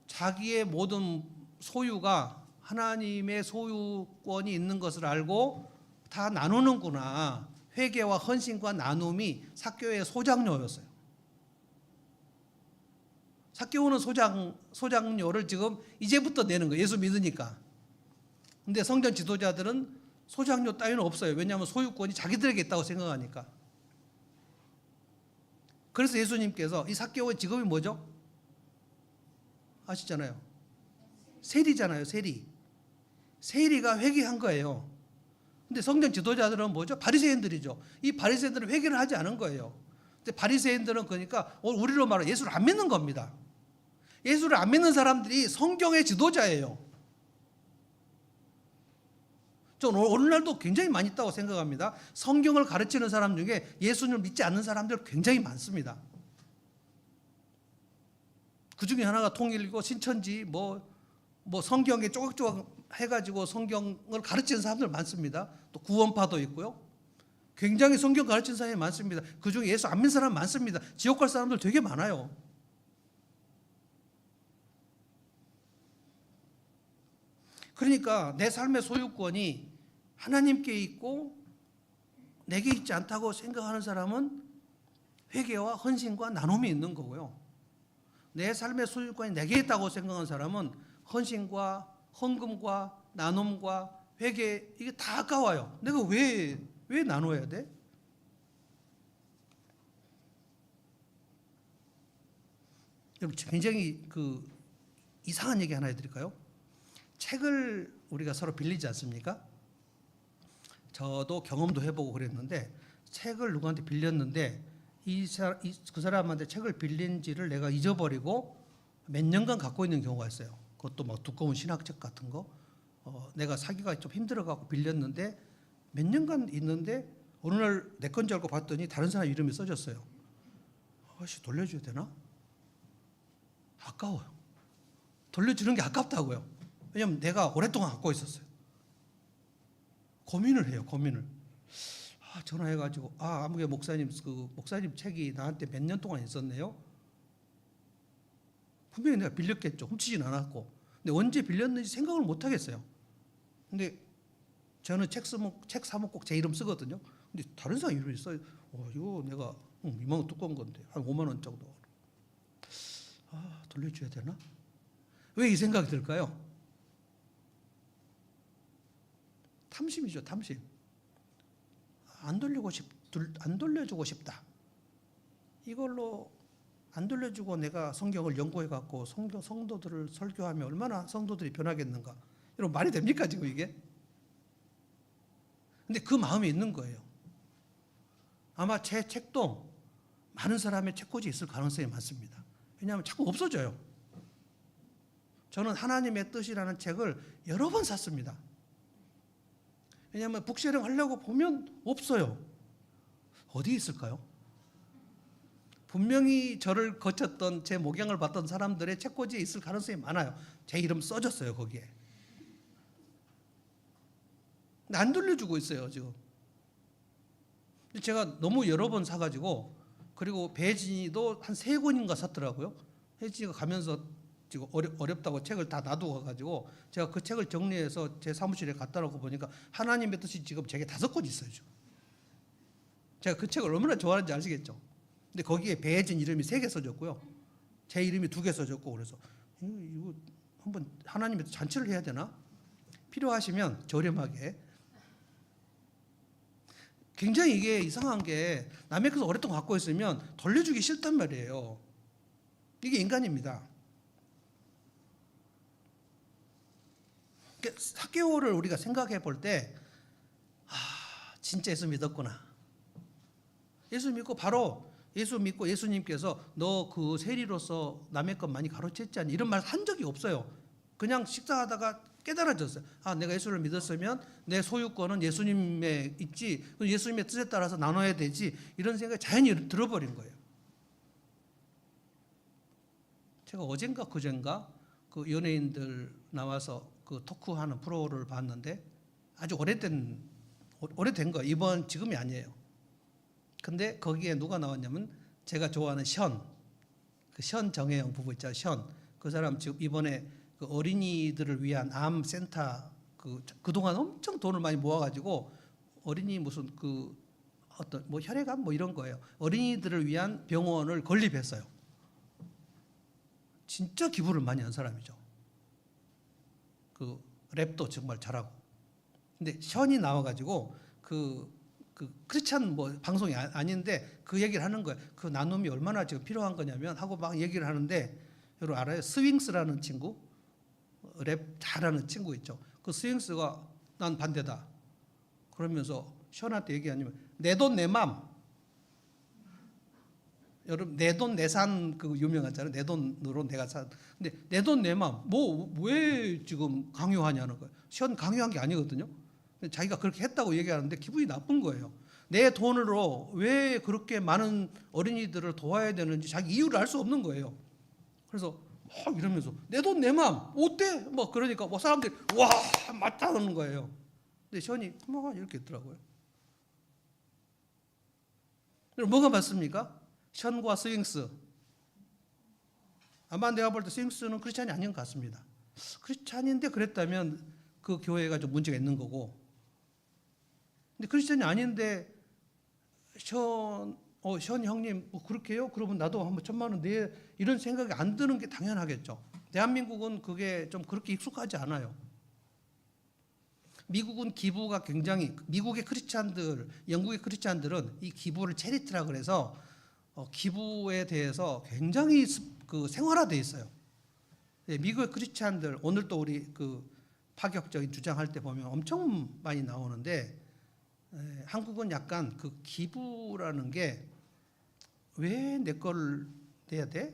자기의 모든 소유가 하나님의 소유권이 있는 것을 알고 다 나누는구나. 회개와 헌신과 나눔이 삭개오의 소장료였어요. 삭개오는 소장료를 지금 이제부터 내는 거예요. 예수 믿으니까. 근데 성전 지도자들은 소장료 따위는 없어요. 왜냐하면 소유권이 자기들에게 있다고 생각하니까. 그래서 예수님께서 이 삭개오의 직업이 뭐죠? 아시잖아요. 세리잖아요. 세리가 회개한 거예요. 근데 성전 지도자들은 뭐죠? 바리새인들이죠. 이 바리새인들은 회개를 하지 않은 거예요. 근데 바리새인들은 그러니까 우리로 말하면 예수를 안 믿는 겁니다. 예수를 안 믿는 사람들이 성경의 지도자예요. 저는 오늘날도 굉장히 많이 있다고 생각합니다. 성경을 가르치는 사람 중에 예수님을 믿지 않는 사람들 굉장히 많습니다. 그 중에 하나가 통일이고 신천지 뭐 성경에 쪼각쪼각 해가지고 성경을 가르치는 사람들 많습니다. 또 구원파도 있고요. 굉장히 성경 가르치는 사람이 많습니다. 그 중에 예수 안 믿는 사람 많습니다. 지옥 갈 사람들 되게 많아요. 그러니까 내 삶의 소유권이 하나님께 있고 내게 있지 않다고 생각하는 사람은 회개와 헌신과 나눔이 있는 거고요. 내 삶의 소유권이 내게 있다고 생각하는 사람은 헌신과 헌금과 나눔과 회개 이게 다 아까워요. 내가 왜 나눠야 돼? 여러분 굉장히 이상한 얘기 하나 해드릴까요? 책을 우리가 서로 빌리지 않습니까? 저도 경험도 해보고 그랬는데 책을 누구한테 빌렸는데 그 사람한테 책을 빌린지를 내가 잊어버리고 몇 년간 갖고 있는 경우가 있어요. 그것도 막 두꺼운 신학책 같은 거 내가 사기가 좀 힘들어갖고 빌렸는데 몇 년간 있는데 어느 날 내 건 줄 알고 봤더니 다른 사람 이름이 써졌어요. 돌려줘야 되나? 아까워요. 돌려주는 게 아깝다고요. 왜냐면 내가 오랫동안 갖고 있었어요. 고민을 해요. 전화해가지고 아무개 목사님 목사님 책이 나한테 몇 년 동안 있었네요. 분명히 내가 빌렸겠죠. 훔치진 않았고. 근데 언제 빌렸는지 생각을 못 하겠어요. 근데 저는 책 사면 꼭 제 이름 쓰거든요. 근데 다른 사람 이름이 써요. 이거 내가 이만큼 두꺼운 건데 한 5만 원 정도. 돌려줘야 되나? 왜 이 생각이 들까요? 탐심이죠, 탐심. 안 돌려주고 싶다. 이걸로 안 돌려주고 내가 성경을 연구해갖고 성도들을 설교하면 얼마나 성도들이 변하겠는가. 여러분 말이 됩니까 지금 이게? 근데 그 마음이 있는 거예요. 아마 제 책도 많은 사람의 책꽂이 있을 가능성이 많습니다. 왜냐하면 자꾸 없어져요. 저는 하나님의 뜻이라는 책을 여러 번 샀습니다. 왜냐하면 북쉐링 하려고 보면 없어요. 어디 있을까요? 분명히 저를 거쳤던 제 목양을 받던 사람들의 책꽂이에 있을 가능성이 많아요. 제 이름 써졌어요 거기에. 근데 안 돌려주고 있어요 지금. 근데 제가 너무 여러 번 사가지고 그리고 배진이도 한 3권인가 샀더라고요. 혜진이가 가면서 지금 어렵다고 책을 다 놔두고 가가지고 제가 그 책을 정리해서 제 사무실에 갖다 놓고 보니까 하나님의 뜻이 지금 제게 5권 있어요 지금. 제가 그 책을 얼마나 좋아하는지 아시겠죠? 근데 거기에 배혜진 이름이 3개 써졌고요. 제 이름이 2개 써졌고 그래서 이거 한번 하나님의 잔치를 해야 되나? 필요하시면 저렴하게. 굉장히 이게 이상한 게 남의 것을 오랫동안 갖고 있으면 돌려주기 싫단 말이에요. 이게 인간입니다. 삭개오를 우리가 생각해 볼 때 진짜 예수 믿었구나. 예수 믿고 바로 예수 믿고 예수님께서 너 그 세리로서 남의 것 많이 가로챘지 않니? 이런 말 한 적이 없어요. 그냥 식사하다가 깨달아졌어요. 내가 예수를 믿었으면 내 소유권은 예수님에 있지, 예수님의 뜻에 따라서 나눠야 되지, 이런 생각이 자연히 들어버린 거예요. 제가 어젠가 그젠가 그 연예인들 나와서 그 토크하는 프로를 봤는데 아주 오래된 거예요. 지금이 아니에요. 근데 거기에 누가 나왔냐면 제가 좋아하는 션 정혜영 부부 있잖아요. 그 사람 지금 이번에 그 어린이들을 위한 암 센터 그동안 엄청 돈을 많이 모아가지고 어린이 무슨 그 어떤 뭐 혈액암 뭐 이런 거예요. 어린이들을 위한 병원을 건립했어요. 진짜 기부를 많이 한 사람이죠. 그 랩도 정말 잘하고. 근데 션이 나와가지고 그 크리스찬 뭐 방송이 아닌데 그 얘기를 하는 거예요. 그 나눔이 얼마나 지금 필요한 거냐면 하고 막 얘기를 하는데 여러분 알아요? 스윙스라는 친구, 랩 잘하는 친구 있죠. 그 스윙스가 난 반대다. 그러면서 션한테 얘기하냐면 내 돈 내 맘. 여러분 내 돈 내산 그 유명하잖아요. 내 돈으로 내가 산. 근데 내 돈 내 맘. 뭐 왜 지금 강요하냐는 거예요. 션 강요한 게 아니거든요. 자기가 그렇게 했다고 얘기하는데 기분이 나쁜 거예요. 내 돈으로 왜 그렇게 많은 어린이들을 도와야 되는지 자기 이유를 알 수 없는 거예요. 그래서 이러면서 내 돈 내 맘 어때? 뭐 그러니까 뭐 사람들이 와 맞다 하는 거예요. 근데 션이 뭐 이렇게 했더라고요. 뭐가 맞습니까? 션과 스윙스. 아마 내가 볼 때 스윙스는 크리스찬이 아닌 것 같습니다. 크리스찬인데 그랬다면 그 교회가 좀 문제가 있는 거고. 근데 크리스찬이 아닌데 션 형님 뭐 그렇게 해요? 그러면 나도 한번 1,000만 원 내 이런 생각이 안 드는 게 당연하겠죠. 대한민국은 그게 좀 그렇게 익숙하지 않아요. 미국은 기부가 굉장히 미국의 크리스찬들, 영국의 크리스찬들은 이 기부를 체리티라 그래서 기부에 대해서 굉장히 그 생활화돼 있어요. 미국의 크리스찬들 오늘 또 우리 그 파격적인 주장할 때 보면 엄청 많이 나오는데 한국은 약간 그 기부라는 게 왜 내 걸 내야 돼?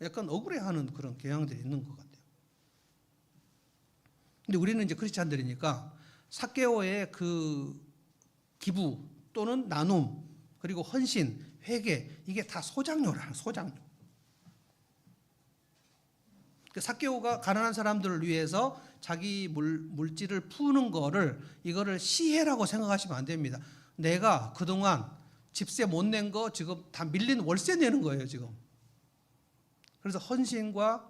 약간 억울해하는 그런 경향들이 있는 것 같아요. 근데 우리는 이제 크리스찬들이니까 삭개오의 그 기부 또는 나눔 그리고 헌신, 회개 이게 다 소장료라는 소장료. 삭개오가 가난한 사람들을 위해서 자기 물질을 푸는 이거를 시혜라고 생각하시면 안 됩니다. 내가 그동안 집세 못 낸 거 지금 다 밀린 월세 내는 거예요, 지금. 그래서 헌신과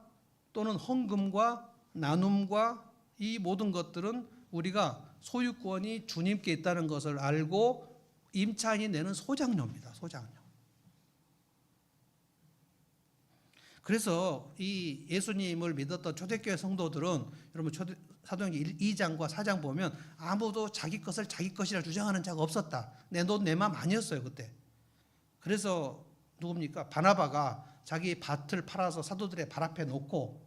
또는 헌금과 나눔과 이 모든 것들은 우리가 소유권이 주님께 있다는 것을 알고 임차인이 내는 소장료입니다. 소장료. 그래서 이 예수님을 믿었던 초대교회 성도들은 여러분 사도행전 2장과 4장 보면 아무도 자기 것을 자기 것이라 주장하는 자가 없었다. 내 돈 내 맘 아니었어요 그때. 그래서 누굽니까? 바나바가 자기 밭을 팔아서 사도들의 발 앞에 놓고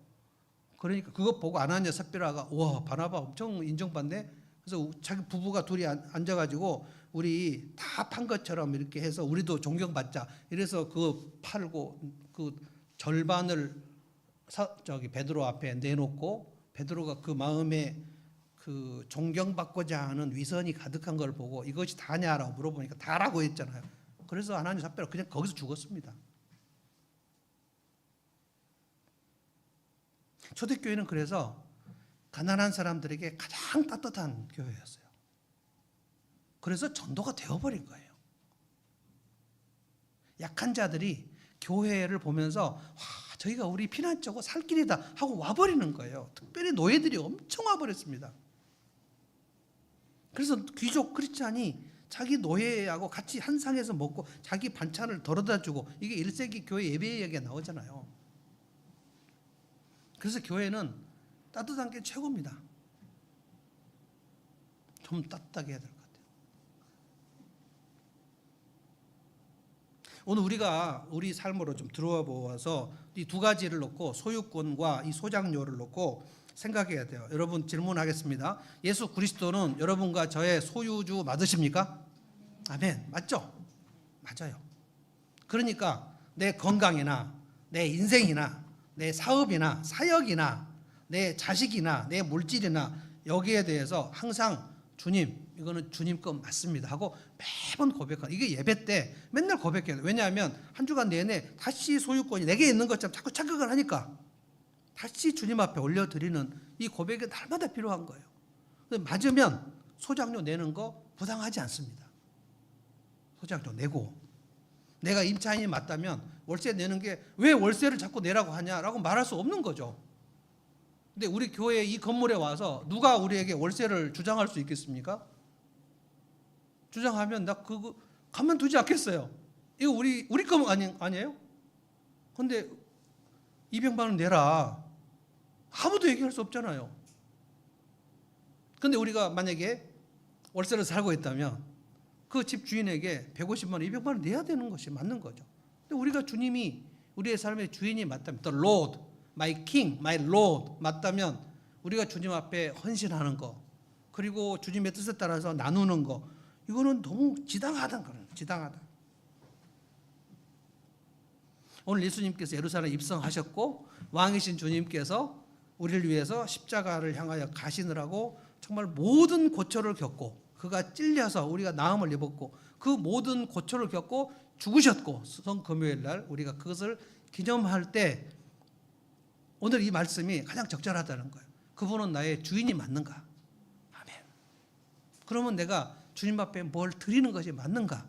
그러니까 그것 보고 아나니아 삽비라가 와 바나바 엄청 인정받네. 그래서 자기 부부가 둘이 앉아가지고 우리 다 판 것처럼 이렇게 해서 우리도 존경받자. 이래서 그거 팔고 그 절반을 베드로 앞에 내놓고 베드로가 그 마음에 그 존경받고자 하는 위선이 가득한 걸 보고 이것이 다냐라고 물어보니까 다라고 했잖아요. 그래서 아나니아 삽비라 그냥 거기서 죽었습니다. 초대교회는 그래서 가난한 사람들에게 가장 따뜻한 교회였어요. 그래서 전도가 되어버린 거예요. 약한 자들이 교회를 보면서 와, 저희가 우리 피난처고 살 길이다 하고 와버리는 거예요. 특별히 노예들이 엄청 와버렸습니다. 그래서 귀족 크리스찬이 자기 노예하고 같이 한 상에서 먹고 자기 반찬을 덜어다 주고, 이게 1세기 교회 예배 얘기가 나오잖아요. 그래서 교회는 따뜻한 게 최고입니다. 좀 따뜻하게 해야 될 것 같아요. 오늘 우리가 우리 삶으로 좀 들어와 보아서 이 두 가지를 놓고, 소유권과 이 소장료를 놓고 생각해야 돼요. 여러분 질문하겠습니다. 예수 그리스도는 여러분과 저의 소유주 맞으십니까? 아멘. 맞죠? 맞아요. 그러니까 내 건강이나 내 인생이나 내 사업이나 사역이나 내 자식이나 내 물질이나 여기에 대해서 항상 주님, 이거는 주님 것 맞습니다 하고 매번 고백하는, 이게 예배 때 맨날 고백해요. 왜냐하면 한 주간 내내 다시 소유권이 내게 있는 것처럼 자꾸 착각을 하니까 다시 주님 앞에 올려드리는 이 고백이 날마다 필요한 거예요. 맞으면 소장료 내는 거 부당하지 않습니다. 소장료 내고, 내가 임차인이 맞다면 월세 내는 게 왜 월세를 자꾸 내라고 하냐라고 말할 수 없는 거죠. 근데 우리 교회 이 건물에 와서 누가 우리에게 월세를 주장할 수 있겠습니까? 주장하면 나 그거 가만두지 않겠어요. 이거 우리 거 아니에요? 근데 200만 원 내라. 아무도 얘기할 수 없잖아요. 근데 우리가 만약에 월세를 살고 있다면 그 집 주인에게 150만 원, 200만 원 내야 되는 것이 맞는 거죠. 근데 우리가 주님이 우리의 삶의 주인이 맞다면, The Lord, My King, My Lord 맞다면 우리가 주님 앞에 헌신하는 거, 그리고 주님의 뜻에 따라서 나누는 거, 이거는 너무 지당하다는 거예요. 지당하다. 오늘 예수님께서 예루살렘 입성하셨고 왕이신 주님께서 우리를 위해서 십자가를 향하여 가시느라고 정말 모든 고초를 겪고, 그가 찔려서 우리가 나음을 입었고 그 모든 고초를 겪고 죽으셨고, 성금요일 날 우리가 그것을 기념할 때 오늘 이 말씀이 가장 적절하다는 거예요. 그분은 나의 주인이 맞는가? 아멘. 그러면 내가 주님 앞에 뭘 드리는 것이 맞는가?